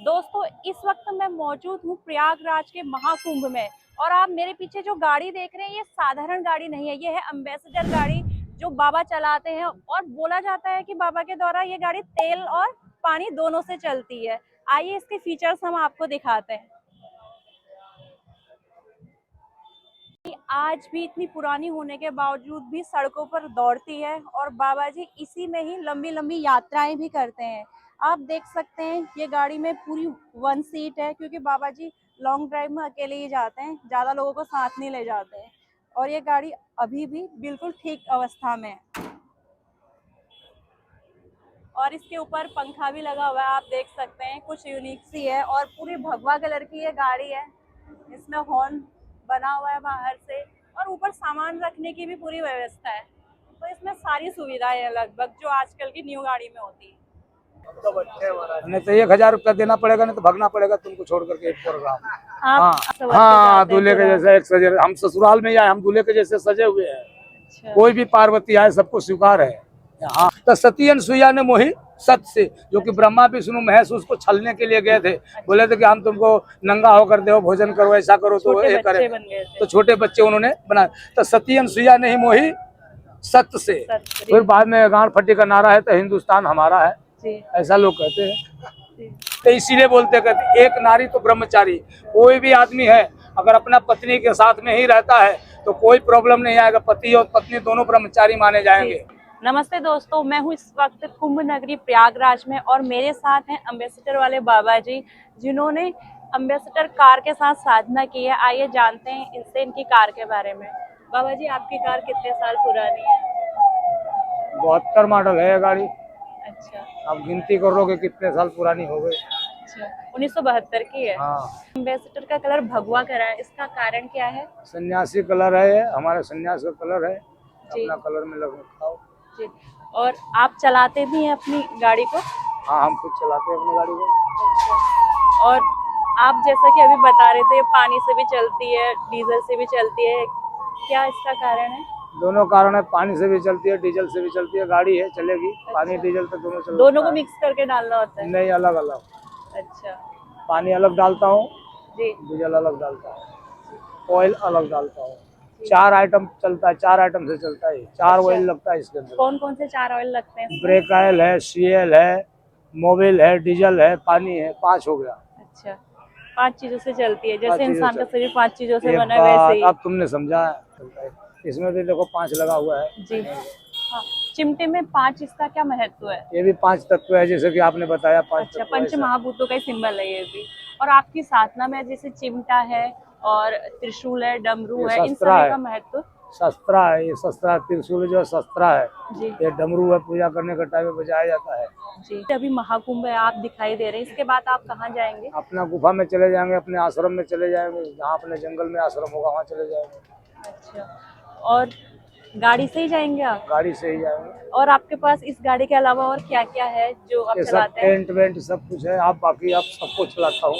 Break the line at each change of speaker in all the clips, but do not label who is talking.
दोस्तों इस वक्त मैं मौजूद हूँ प्रयागराज के महाकुंभ में। और आप मेरे पीछे जो गाड़ी देख रहे हैं ये साधारण गाड़ी नहीं है, ये है एम्बेसडर गाड़ी जो बाबा चलाते हैं। और बोला जाता है कि बाबा के द्वारा ये गाड़ी तेल और पानी दोनों से चलती है। आइए इसके फीचर्स हम आपको दिखाते हैं। आज भी इतनी पुरानी होने के बावजूद भी सड़कों पर दौड़ती है और बाबा जी इसी में ही लंबी लंबी यात्राएं भी करते हैं। आप देख सकते हैं ये गाड़ी में पूरी 1 सीट है, क्योंकि बाबा जी लॉन्ग ड्राइव में अकेले ही जाते हैं, ज़्यादा लोगों को साथ नहीं ले जाते हैं। और ये गाड़ी अभी भी बिल्कुल ठीक अवस्था में है। और इसके ऊपर पंखा भी लगा हुआ है, आप देख सकते हैं, कुछ यूनिक सी है। और पूरी भगवा कलर की ये गाड़ी है, इसमें हॉर्न बना हुआ है बाहर से और ऊपर सामान रखने की भी पूरी व्यवस्था है। तो इसमें सारी सुविधाएं है लगभग जो आजकल की न्यू गाड़ी में होती है।
नहीं तो 1000 रुपया देना पड़ेगा, नहीं तो भागना पड़ेगा तुमको छोड़ करके एक प्रोग्राम।
हाँ
हाँ, दूल्हे के जैसे एक सजे, हम ससुराल में आए, हम दूल्हे के जैसे सजे हुए हैं।
अच्छा।
कोई भी पार्वती आए सबको स्वीकार है। हाँ, तो सती अनसुईया ने मोही सत से, जो कि ब्रह्मा विष्णु महेश उसको छलने के लिए गए थे। बोले थे कि हम तुमको नंगा होकर दो, भोजन करो, ऐसा करो तो ये करे। तो छोटे बच्चे उन्होंने बनाए। तो सती अनसुईया ने ही मोही सत्य से। फिर बाद में गांड फटी का नारा है तो हिंदुस्तान हमारा है, ऐसा लोग कहते हैं। तो इसीलिए बोलते कहते एक नारी तो ब्रह्मचारी। कोई भी आदमी है अगर अपना पत्नी के साथ में ही रहता है तो कोई प्रॉब्लम नहीं आएगा, पति और पत्नी दोनों ब्रह्मचारी माने जाएंगे।
नमस्ते दोस्तों, मैं हूँ इस वक्त कुंभ नगरी प्रयागराज में और मेरे साथ हैं एम्बेसडर वाले बाबा जी, जिन्होंने एम्बेसडर कार के साथ साधना की है। आइए जानते हैं इनसे इनकी कार के बारे में। बाबा जी, आपकी कार कितने साल पुरानी है?
72 मॉडल है ये गाड़ी।
अच्छा।
अब गिनती करोगे कितने साल पुरानी हो गई।
अच्छा, 1972 की है।
हाँ।
एम्बेसडर का कलर भगवा करा है, इसका कारण क्या है?
सन्यासी कलर है ये, हमारे सन्यास का कलर है,
जी।
अपना कलर में लग रखा।
जी। और आप चलाते भी हैं अपनी गाड़ी को?
हाँ, हम खुद चलाते हैं अपनी गाड़ी को।
अच्छा। और आप जैसा कि अभी बता रहे थे ये पानी से भी चलती है, डीजल से भी चलती है, क्या इसका कारण है?
दोनों कारण है, पानी से भी चलती है, डीजल से भी चलती है। गाड़ी है, चलेगी। अच्छा। पानी डीजल तो दोनों चलता है।
दोनों को मिक्स करके डालना होता है?
नहीं, अलग अलग।
अच्छा।
पानी अलग डालता हूँ
जी।
डीजल अलग डालता हूँ, ऑयल अलग डालता हूँ। 4 आइटम चलता है, 4 आइटम से चलता है। 4
अच्छा।
ऑयल लगता है इसके अंदर।
कौन कौन से 4 ऑयल लगते हैं?
ब्रेक ऑयल है, सीएल है, मोबिल है, डीजल है, पानी है। 5 हो गया।
अच्छा, 5 चीजों से चलती है, जैसे इंसान का शरीर 5 चीजों से बना है वैसे ही।
अब तुमने समझा। इसमें भी देखो 5 लगा हुआ है।
जी। हाँ, चिमटे में 5, इसका क्या महत्व है?
ये भी 5 तत्व है, जैसे कि आपने बताया 5
अच्छा,
तत्व।
पंच महाभूतों का सिंबल है ये भी। और आपकी साधना में जैसे चिमटा है और त्रिशूल है, डमरू है, इन सभी का महत्व?
शस्त्रा है, ये शस्त्रा। त्रिशूल जो शस्त्रा है
जी।
ये डमरू है, पूजा करने के टाइम में बजाया जाता है।
जी। अभी महाकुंभ है, आप दिखाई दे रहे हैं, इसके बाद आप कहाँ जाएंगे?
अपना गुफा में चले जाएंगे, अपने आश्रम में चले जाएंगे, जहाँ अपने जंगल में आश्रम होगा वहाँ चले जाएंगे।
अच्छा। और गाड़ी से ही जाएंगे आप?
गाड़ी से ही जाएंगे।
और आपके पास इस गाड़ी के अलावा और क्या क्या है जो आप चलाते हैं?
टेंट वेंट सब कुछ है। आप बाकी आप सबको चलाता हूँ।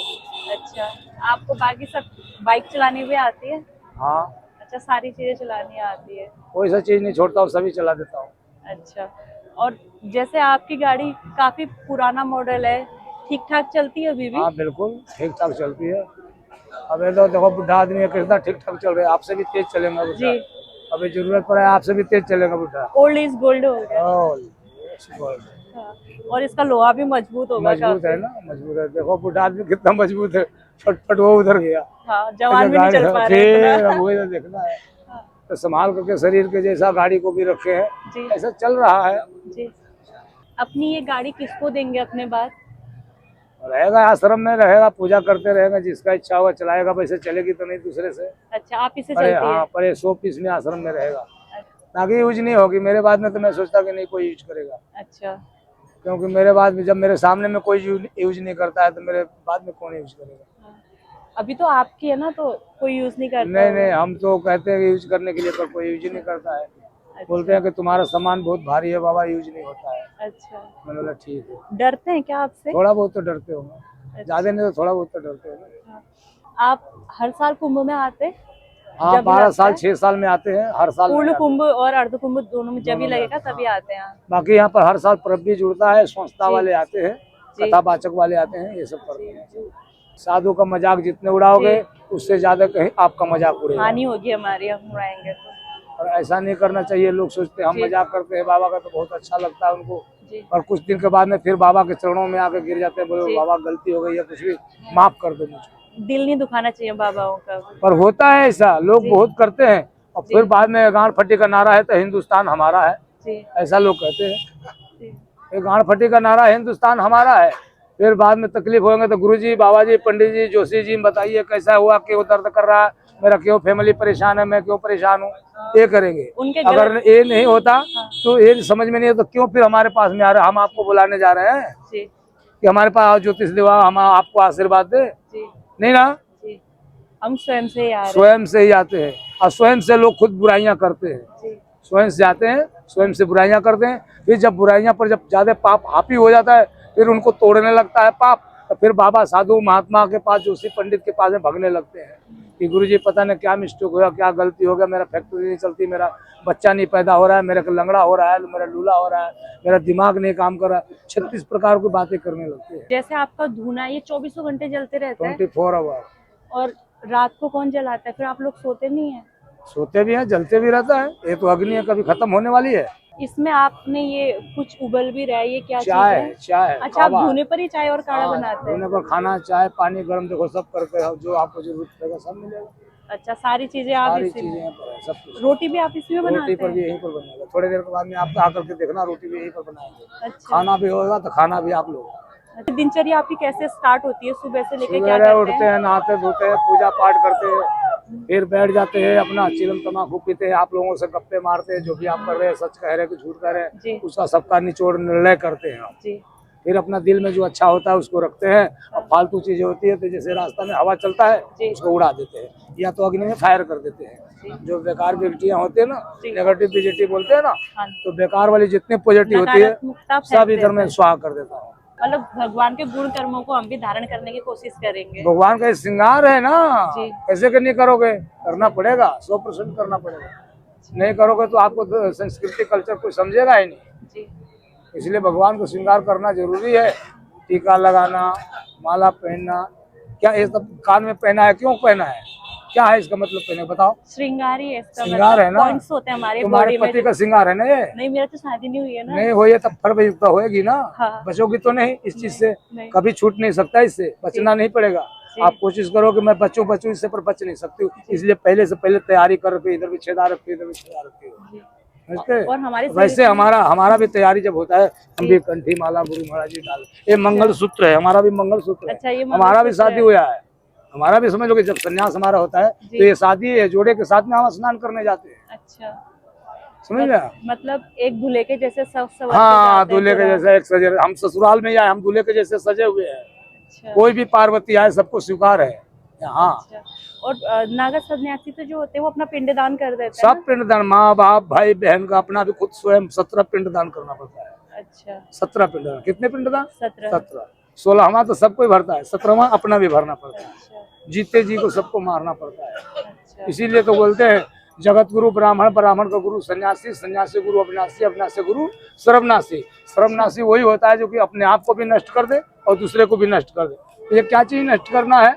अच्छा, आपको बाकी सब बाइक चलानी भी आती है?
हाँ।
अच्छा, सारी चीजें चलानी आती है?
कोई सा चीज नहीं छोड़ता हूँ, सभी चला देता हूँ।
अच्छा। और जैसे आपकी गाड़ी काफी पुराना मॉडल है, ठीक ठाक चलती है अभी भी?
हाँ, बिल्कुल ठीक ठाक चलती है। अब ये तो देखो बुढ़ा आदमी है, कितना ठीक ठाक चल रहा है। आपसे भी तेज चलेगा बुढ़ा।
जी।
अभी जरूरत पड़े आपसे भी तेज चलेगा बुढ़ा।
ओल्ड इज गोल्ड हो गया। हाँ। और इसका लोहा भी मजबूत होगा।
मजबूत है ना, मजबूत है। देखो बुढ़ा आदमी कितना मजबूत है, फटफट वो उधर गया।
हाँ, जवान भी नहीं चल पा रहे।
वही तो देखना है। तो संभाल करके शरीर के जैसा गाड़ी को भी रखे हैं, ऐसा चल रहा है।
जी। अपनी ये गाड़ी किसको देंगे अपने बाद?
रहेगा आश्रम में, रहेगा, पूजा करते रहेगा, जिसका इच्छा होगा चलाएगा। वैसे चलेगी तो नहीं दूसरे से।
अच्छा, आप इसे चलती है?
हाँ, पर 100 पीस में आश्रम में रहेगा, ताकि यूज नहीं होगी। मेरे बाद में तो मैं सोचता कि नहीं कोई यूज करेगा।
अच्छा।
क्योंकि मेरे बाद में जब मेरे सामने में कोई यूज नहीं करता है तो मेरे बाद में कौन यूज करेगा।
अभी तो आपकी है ना, तो कोई यूज नहीं करता?
नहीं, हम तो कहते हैं यूज करने के लिए, पर कोई यूज नहीं करता है। अच्छा। बोलते हैं कि तुम्हारा सामान बहुत भारी है बाबा, यूज नहीं होता है।
अच्छा।
मैंने बोला ठीक है।
डरते हैं क्या आपसे?
थोड़ा बहुत तो डरते होंगे।
अच्छा।
ज्यादा नहीं तो थोड़ा बहुत तो डरते होंगे।
आप हर साल कुंभ में आते?
हाँ, 12 साल 6 साल में आते हैं, हर साल।
पूर्ण कुंभ और अर्ध कुंभ दोनों में जब भी लगेगा तभी आते हैं।
बाकी यहाँ पर हर साल पर्व भी जुड़ता है, संस्था वाले आते हैं।
जी।
कथावाचक वाले आते हैं, ये सब करते हैं। साधु का मजाक जितने उड़ाओगे उससे ज्यादा कहीं आपका मजाक उड़ेगा।
हानि होगी हमारी, हम उड़ाएंगे तो।
और ऐसा नहीं करना चाहिए। लोग सोचते हैं हम
जी।
मजाक करते हैं बाबा का, तो बहुत अच्छा लगता है उनको,
जी
और कुछ दिन के बाद में फिर बाबा के चरणों में आके गिर जाते हैं, बोले
जी।
बाबा गलती हो गई है, कुछ भी माफ कर दो मुझे।
दिल नहीं दुखाना चाहिए बाबाओं का।
पर होता है ऐसा, लोग
जी।
बहुत करते हैं और
जी।
फिर बाद में गांड फटी का नारा है तो हिंदुस्तान हमारा है,
जी
ऐसा लोग कहते हैं।
जी
ये गांड फटी का नारा हिंदुस्तान हमारा है, फिर बाद में तकलीफ होंगे तो गुरुजी, बाबा जी, पंडित जी, जोशी जी बताइए कैसा हुआ, क्यों दर्द कर रहा है, मेरा क्यों फैमिली परेशान है, मैं क्यों परेशान हूँ, ये करेंगे।
उनके
अगर
गलत।
ये नहीं होता तो ये समझ में नहीं है तो क्यों फिर हमारे पास में आ रहे, हम आपको बुलाने जा रहे हैं
जी
कि हमारे पास आओ, ज्योतिष दिवा, हम आपको आशीर्वाद दे,
जी
नहीं ना।
जी। हम स्वयं से ही आ रहे हैं।
स्वयं से ही आते हैं और स्वयं से लोग खुद बुराइयां करते हैं,
जी
स्वयं से जाते हैं, स्वयं से बुराइयां करते हैं। फिर जब बुराइयां पर जब ज्यादा पाप हावी हो जाता है, फिर उनको तोड़ने लगता है पाप, तो फिर बाबा साधु महात्मा के पास, जोशी पंडित के पास में भागने लगते हैं कि गुरुजी पता नहीं क्या मिस्टेक हुआ, क्या गलती हो गया, मेरा फैक्ट्री नहीं चलती, मेरा बच्चा नहीं पैदा हो रहा है, मेरा लंगड़ा हो रहा है, मेरा लूला हो रहा है, मेरा दिमाग नहीं काम कर रहा है, 36 प्रकार की बातें करने लगते हैं।
जैसे आपका धूना ये 24 घंटे जलते रहता है
24 आवर।
और रात को कौन जलाता है? फिर आप लोग सोते नहीं है?
सोते भी हैं, जलते भी रहता है, ये तो अग्नि है, कभी खत्म होने वाली है।
इसमें आपने ये कुछ उबल भी रहा है, ये क्या चीज
चाय
है?
चाय
अच्छा, आप
कावा।
धूने पर ही चाय और काढ़ा
हाँ,
बनाते हैं?
धोने पर खाना, चाय, पानी गर्म, देखो सब करके जो आपको जरूरत पड़ेगा सब मिलेगा।
अच्छा, सारी चीजें आप
सारी
इसी
चीजें
में।
यहाँ पर है, सब कुछ।
रोटी भी आप इसी में
रोटी
बनाते
पर भी
हैं?
यहीं पर बनेगा, थोड़ी देर के बाद में आप आकर के देखना, रोटी भी यहीं पर बनाएंगे।
अच्छा।
खाना भी होगा तो खाना भी आप लोग।
अच्छा, दिनचर्या आपकी कैसे स्टार्ट होती है? सुबह से लेकर क्या
सवेरे
करते
उठते
हैं?
हैं, नहाते धोते हैं, पूजा पाठ करते हैं, फिर बैठ जाते हैं, अपना चिलम तमाकू पीते हैं, आप लोगों से गप्पे मारते हैं, जो भी आप कर रहे हैं, सच कह रहे हैं कि झूठ कह रहे
जी।
हैं, उसका सबका निचोड़ निर्णय करते हैं आप।
जी
फिर अपना दिल में जो अच्छा होता है उसको रखते हैं, और फालतू चीजें होती है तो जैसे रास्ता में हवा चलता है
जी।
उसको उड़ा देते हैं, या तो अग्नि में फायर कर देते हैं।
जी।
जो बेकार व्यक्तियां होते हैं ना,
जी।
नेगेटिव पॉजिटिव बोलते हैं ना,
हाँ।
तो बेकार वाली जितनी पॉजिटिव होती है
नकारात्मकता
सब
फेंक
इधर में
देते हैं।
स्वाहा कर देता हूँ।
मतलब भगवान के गुण कर्मों को हम भी धारण करने की कोशिश करेंगे।
भगवान का ये श्रृंगार है ना,
जी।
कैसे के नहीं करोगे, करना पड़ेगा, 100% करना पड़ेगा। नहीं करोगे तो आपको तो संस्कृति कल्चर कोई समझेगा ही नहीं।
जी
इसलिए भगवान को श्रृंगार करना जरूरी है। टीका लगाना, माला पहनना, क्या ये सब कान में पहना है, क्यों पहना है, क्या है इसका मतलब, पहने बताओ।
श्रृंगार ही है इसका
श्रृंगार
मतलब,
है ना,
पॉइंट्स होते हैं हमारे
तुम्हारे
बॉडी में।
पति का श्रृंगार है ना ये।
नहीं, मेरा तो शादी नहीं हुई है ना।
नहीं हुई है तब फर्क होएगी ना।
हाँ।
बचोगी तो नहीं इस चीज से,
नहीं।
कभी छूट नहीं सकता, इससे बचना नहीं पड़ेगा।
जी।
आप कोशिश करो कि मैं बचूं इससे, पर बच नहीं सकती हूँ, इसलिए पहले से पहले तैयारी करके इधर भी छेदा रखती, इधर भी छेदा रखती हूँ।
जी।
समझते?
और हमारे
वैसे
शरीर में-
हमारा भी तैयारी जब होता है, हम
जी।
भी कंठी माला गुरु महाराज जी डाल, ये मंगल सूत्र है, हमारा भी मंगल सूत्र है।
अच्छा, ये
हमारा भी
मंगलसूत्र
शादी
है।
हुआ है, हमारा भी समझ लो कि जब संन्यास हमारा होता है
जी।
तो ये शादी है, जोड़े के साथ में हम स्नान करने जाते हैं,
अच्छा,
समझ गया।
मतलब एक दूल्हे के जैसे सब सवर
हाँ, दूल्हे के जैसे एक सजे, हम ससुराल में आए, हम दूल्हे के जैसे सजे हुए हैं।
अच्छा।
कोई भी पार्वती आए सबको स्वीकार है यहाँ।
अच्छा। और नागा सन्यासी तो जो होते हैं वो अपना पिंडदान कर देते हैं
सब पिंडदान, माँ बाप भाई बहन का अपना भी खुद स्वयं 17 पिंडदान करना पड़ता है।
ना? अच्छा,
17 पिंडदान, कितने पिंडदान?
17।
17। 16वां तो सबको ही भरता है, 17वां अपना भी भरना पड़ता है।
अच्छा
जीते जी को सबको मारना पड़ता है।
अच्छा।
इसीलिए तो बोलते हैं जगत गुरु ब्राह्मण, ब्राह्मण का गुरु सन्यासी, सन्यासी गुरु अविनाशी, अविनाशी गुरु सर्वनाशी। सर्वनाशी वही होता है जो कि अपने आप को भी नष्ट कर दे और दूसरे को भी नष्ट कर दे। ये क्या चीज नष्ट करना है?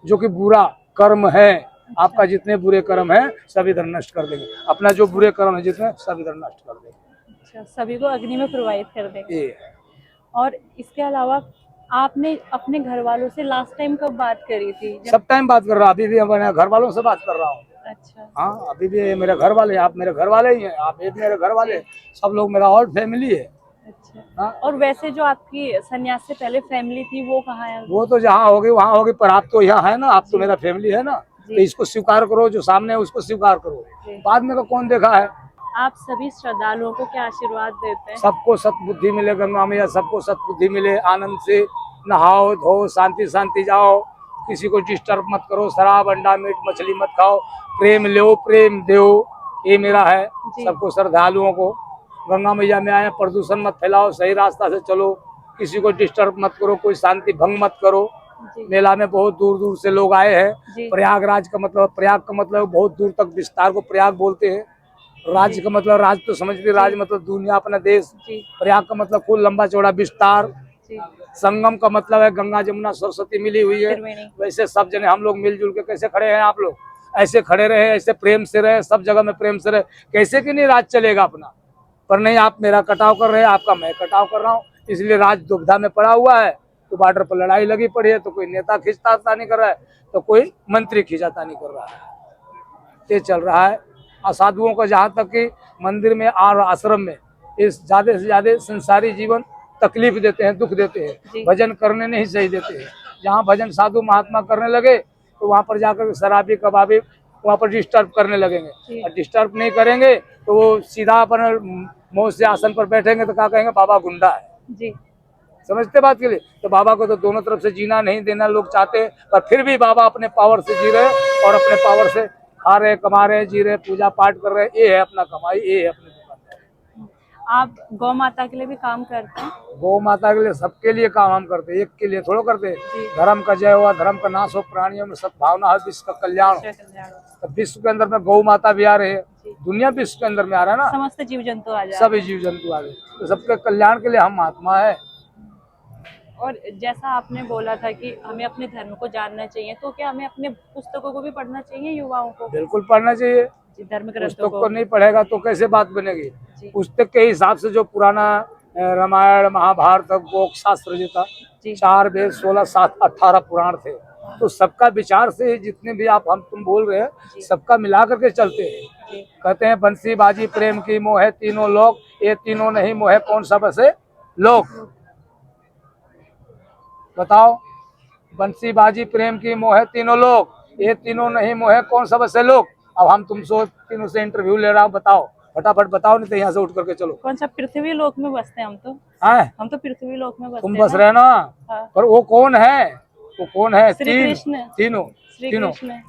जो कि बुरा कर्म है, आपका जितने बुरे कर्म है सब इधर नष्ट कर देंगे, अपना जो बुरे कर्म है जितने सब इधर नष्ट कर देंगे।
अच्छा, सभी को अग्नि में प्रवाहित कर देंगे।
ये
और इसके अलावा आपने अपने घर वालों से लास्ट टाइम कब बात करी थी?
सब टाइम बात कर रहा हूँ, अभी भी मैं घर वालों से बात कर रहा हूँ।
अच्छा।
हाँ, अभी भी ये मेरे घर वाले, आप मेरे घर वाले ही हैं, आप ये भी मेरे घर वाले, सब लोग मेरा और फैमिली है।
अच्छा।
हाँ,
और वैसे जो आपकी सन्यास से पहले फैमिली थी वो कहाँ है?
वो तो जहाँ होगी वहाँ होगी, पर आप तो यहाँ है ना, आप तो मेरा फैमिली है ना,
जी।
तो इसको स्वीकार करो, जो सामने है उसको स्वीकार करो।
जी।
बाद में का कौन देखा है।
आप सभी श्रद्धालुओं को क्या आशीर्वाद देते हैं?
सबको सतबुद्धि मिले, गंगा मैया सबको सतबुद्धि मिले, आनंद से नहाओ धो, शांति शांति जाओ, किसी को डिस्टर्ब मत करो, शराब अंडा मीट मछली मत खाओ, प्रेम लो प्रेम दो, ये मेरा है।
जी।
सबको श्रद्धालुओं को गंगा मैया में आए, प्रदूषण मत फैलाओ, सही रास्ता से चलो, किसी को डिस्टर्ब मत करो, कोई शांति भंग मत करो।
जी।
मेला में बहुत दूर दूर से लोग आए हैं।
जी।
प्रयागराज का मतलब, प्रयाग का मतलब बहुत दूर तक विस्तार को प्रयाग बोलते हैं। राज्य का मतलब, राज तो समझते, राज मतलब दुनिया, अपना देश।
जी।
प्रयाग का मतलब कुल लंबा चौड़ा विस्तार।
जी।
संगम का मतलब है गंगा जमुना सरस्वती मिली हुई है।
त्रिवेणी।
वैसे सब जने हम लोग मिलजुल के कैसे खड़े हैं, आप लोग ऐसे खड़े रहे, ऐसे प्रेम से रहे, सब जगह में प्रेम से रहे, कैसे कि नहीं राज चलेगा अपना। पर नहीं, आप मेरा कटाव कर रहे हैं, आपका मैं कटाव कर रहा हूँ, इसलिए राज दुविधा में पड़ा हुआ है। तो बॉर्डर पर लड़ाई लगी पड़ी है, तो कोई नेता खींचता नहीं कर रहा है, तो कोई मंत्री खींचाता नहीं कर रहा है। ये चल रहा है। असाधुओं को जहाँ तक कि मंदिर में और आश्रम में इस ज्यादा से ज्यादा संसारी जीवन तकलीफ देते हैं, दुख देते हैं, भजन करने नहीं सही देते हैं। जहाँ भजन साधु महात्मा करने लगे तो वहाँ पर जाकर शराबी कबाबी वहाँ पर डिस्टर्ब करने लगेंगे, और डिस्टर्ब नहीं करेंगे तो वो सीधा अपन मौज से आसन पर बैठेंगे तो क्या कहेंगे, बाबा गुंडा है
जी।
समझते बात के लिए। तो बाबा को तो दोनों तरफ से जीना नहीं देना लोग चाहते हैं, पर फिर भी बाबा अपने पावर से जी रहे और अपने पावर से खा रहे, कमा रहे, जी रहे, पूजा पाठ कर रहे। ये है अपना कमाई, ये है अपनी दुकान।
आप गौ माता के लिए भी काम करते हैं?
गौ माता के लिए, सबके लिए काम हम करते हैं, एक के लिए थोड़ा करते हैं। धर्म का जय हुआ, धर्म का नाश हो, प्राणियों में सद्भावना हो, विश्व का कल्याण हो। तो विश्व के अंदर में गौ माता भी आ रही है, दुनिया विश्व के अंदर में आ रहा है ना,
समस्त जीव जंतु आ जाए,
सभी जीव जंतु आ गए, तो सबके कल्याण के लिए हम महात्मा है।
और जैसा आपने बोला था कि हमें अपने धर्म को जानना चाहिए, तो क्या हमें अपने पुस्तकों को भी पढ़ना चाहिए युवाओं को?
बिल्कुल पढ़ना चाहिए।
धर्म ग्रंथों
पुस्तक को नहीं पढ़ेगा तो कैसे बात बनेगी। पुस्तक के हिसाब से जो पुराना रामायण महाभारत गोक शास्त्र जो था, 4 वेद 16 7 18 पुराण थे, तो सबका विचार से जितने भी आप हम तुम बोल रहे हैं सबका मिला करके चलते हैं। कहते हैं बंसी बाजी प्रेम की मोह तीनों लोग, ये तीनों नहीं मोह कौन सा बसे लोग। बताओ, बंसी बाजी प्रेम की मोह तीनों लोग, ये तीनों नहीं मोह कौन सा बसे लोग। अब हम तुमसे तीनों से इंटरव्यू ले रहा हूँ, बताओ फटाफट बताओ, नहीं तो यहाँ से उठ करके चलो।
कौन सा पृथ्वी लोक में बसते हैं हम तो?
हम
तो पृथ्वी लोक में बसते
तुम
हैं
बस रहे ना। पर वो कौन है, वो कौन है? तीनों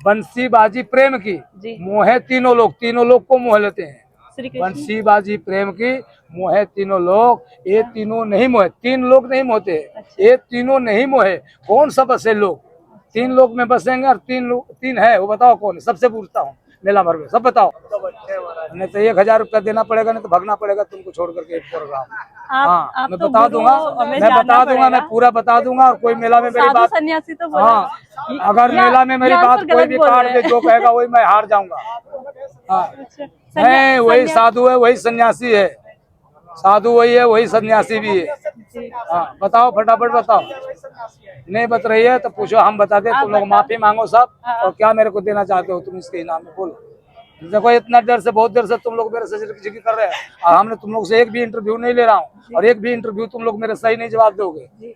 बंसी बाजी प्रेम की मोह तीनों लोग, तीनों लोग को मोह लेते हैं। बंसी बाजी प्रेम की मोहे तीनों लोग, ये तीनों नहीं मोहे, 3 लोग नहीं मोहते, ये तीनों नहीं मोहे कौन सा बसे लोग। 3 लोग में बसेंगे और 3 है, वो बताओ कौन है? सबसे पूछता हूँ मेला भर में, सब बताओ। नहीं तो 1000 रुपया देना पड़ेगा, नहीं तो भागना पड़ेगा तुमको छोड़ करके एक प्रोग्राम। हाँ मैं बता दूंगा, मैं पूरा बता दूंगा। और कोई मेला में मेरी बात,
सन्यासी तो
हाँ अगर मेला में मेरी बात कोई भी काट दे, जो कहेगा वही मैं हार जाऊंगा। हाँ नहीं, वही साधु है, वही सन्यासी है, साधु वही है, वही सन्यासी भी है। हाँ बताओ फटाफट बताओ। नहीं बता रही है तो पूछो, हम बताते। तुम लोग माफी मांगो सब, और क्या मेरे को देना चाहते हो तुम इसके इनाम में, बोलो। देखो इतना देर से, बहुत देर से तुम लोग मेरे से जिक्र कर रहे हैं, और हमने तुम लोग से एक भी इंटरव्यू नहीं ले रहा हूँ, और एक भी इंटरव्यू तुम लोग मेरे सही नहीं जवाब दोगे,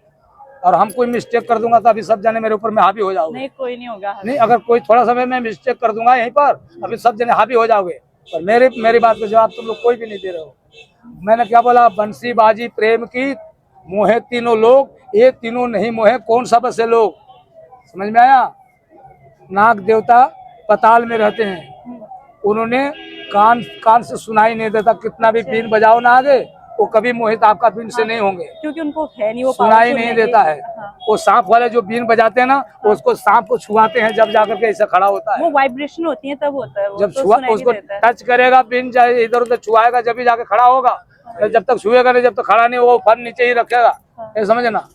और हम कोई मिस्टेक कर दूंगा तो अभी सब जने मेरे ऊपर में हावी हो जाओगे।
नहीं कोई नहीं होगा।
नहीं, अगर कोई थोड़ा समय में मिस्टेक कर दूंगा यहीं पर, अभी सब जने हावी हो जाओगे। पर मेरी बात का जवाब तुम लोग कोई भी नहीं दे रहे हो। मैंने क्या बोला? बंसी बाजी प्रेम की मोहे तीनों लोग, ये तीनों नहीं मोहे कौन सा बसे लोग। समझ में आया? नाग देवता पताल में रहते हैं, उन्होंने कान से सुनाई नहीं देता, कितना भी बीन बजाओ ना आगे, वो कभी मोहित आपका बीन से नहीं होंगे,
क्योंकि उनको है नहीं, वो
सुनाई नहीं देता है। वो सांप वाले जो बीन बजाते हैं ना, उसको सांप को छुआते हैं, जब जाकर के ऐसा खड़ा होता है,
वो वाइब्रेशन होती है तब होता है वो,
जब
तो
छुआ उसको टच करेगा, बीन जाए इधर उधर छुआएगा, जब भी जाके खड़ा होगा। जब तक छुएगा नहीं, जब तक खड़ा नहीं होगा, फन नीचे ही रखेगा, ये समझना।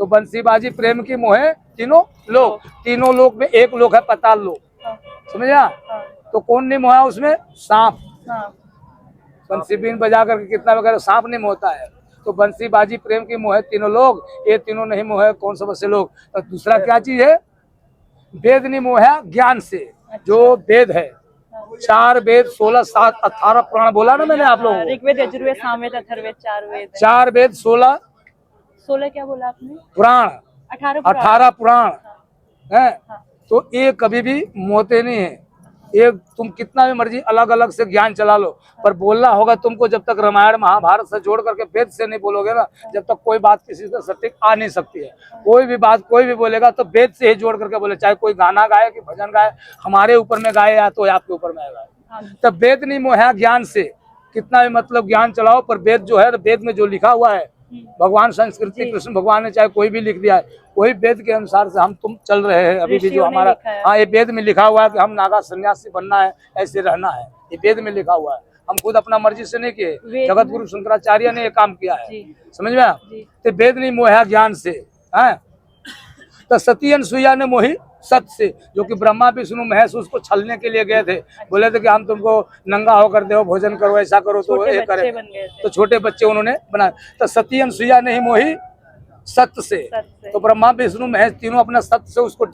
तो बंसीबाजी प्रेम की मोहे तीनों लोग, तीनों लोग में एक लोग है पताल लोग, समझा? तो कौन नहीं मोहा उसमें? सांप। बंसी बीन बजा करके कितना वगैरह, सांप नहीं मोहता है। तो बंसी बाजी प्रेम की मोहे तीनों लोग, ये तीनों नहीं मोहे कौन सा बसे लोग। तो दूसरा क्या चीज है? वेद नहीं मोहा ज्ञान से, जो वेद है 4 वेद 16 7 18 पुराण बोला ना मैंने आप लोगों को।
ऋग्वेद यजुर्वेद सामवेद अथर्ववेद 4 वेद,
4 वेद 16
क्या बोला आपने?
पुराण, 18 पुराण है। तो ये कभी भी मोहते नहीं है। ये तुम कितना भी मर्जी अलग अलग से ज्ञान चला लो, पर बोलना होगा तुमको जब तक रामायण महाभारत से जोड़ करके वेद से नहीं बोलोगे ना, जब तक कोई बात किसी से सटीक आ नहीं सकती है। कोई भी बात कोई भी बोलेगा तो वेद से ही जोड़ करके बोले, चाहे कोई गाना गाए कि भजन गाए, हमारे ऊपर में गाए या तो आपके ऊपर में गाए। तब वेद नहीं मोहा ज्ञान से, कितना भी मतलब ज्ञान चलाओ, पर वेद जो है, वेद में जो लिखा हुआ है, भगवान संस्कृति कृष्ण भगवान ने चाहे कोई भी लिख दिया है, वही वेद के अनुसार से हम तुम चल रहे हैं अभी भी। जो हमारा, हाँ ये वेद में लिखा हुआ है कि हम नागा सन्यासी बनना है, ऐसे रहना है, ये वेद में लिखा हुआ है। हम खुद अपना मर्जी से नहीं किए,
वेद
जगत
में-
गुरु शंकराचार्य ने ये काम किया है।
जी
समझ में आप?
जी
ते वेद नहीं मोहा ज्ञान से है, तो सती अनुसुईया ने मोही सत्य से, जो कि ब्रह्मा विष्णु महेश उसको छलने के लिए गए थे, बोले थे कि हम तुमको नंगा होकर दो, भोजन करो, ऐसा करो, तो
छोटे
ये
बच्चे
करे।
बन गए थे।
तो छोटे बच्चे उन्होंने बनाए, तो सती अनुसुईया ने ही मोही सत्य से।
सत्य से।
तो ब्रह्मा विष्णु महेश तीनों अपना सत्य से उसको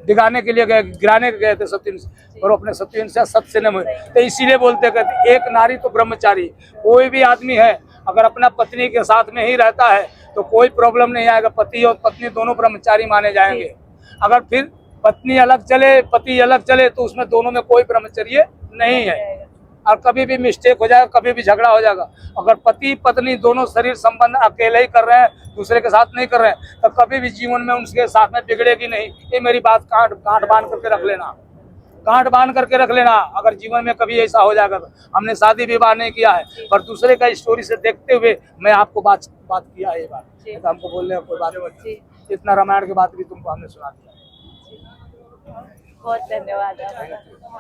दिखाने के लिए गए, गिराने गए थे सत्य से, और अपने सत्य से सत्य से न। तो इसीलिए बोलते कहते एक नारी तो ब्रह्मचारी। कोई भी आदमी है अगर अपना पत्नी के साथ में ही रहता है तो कोई प्रॉब्लम नहीं आएगा, पति और पत्नी दोनों ब्रह्मचारी माने जाएंगे। अगर फिर पत्नी अलग चले पति अलग चले तो उसमें दोनों में कोई ब्रह्मचर्य नहीं है, और कभी भी मिस्टेक हो जाएगा, कभी भी झगड़ा हो जाएगा। अगर पति पत्नी दोनों शरीर संबंध अकेले ही कर रहे हैं, दूसरे के साथ नहीं कर रहे हैं, तो कभी भी जीवन में उनके साथ में बिगड़ेगी नहीं। ये मेरी बात गांठ बांध करके रख लेना, गांठ बांध करके रख लेना। अगर जीवन में कभी ऐसा हो जाएगा तो हमने शादी विवाह नहीं किया है, पर दूसरे का स्टोरी से देखते हुए मैं आपको बात किया है। ये बात तो हमको बोलने का कोई बात नहीं, इतना रामायण की बात भी तुमको हमने सुना दिया।
बहुत धन्यवाद आपका।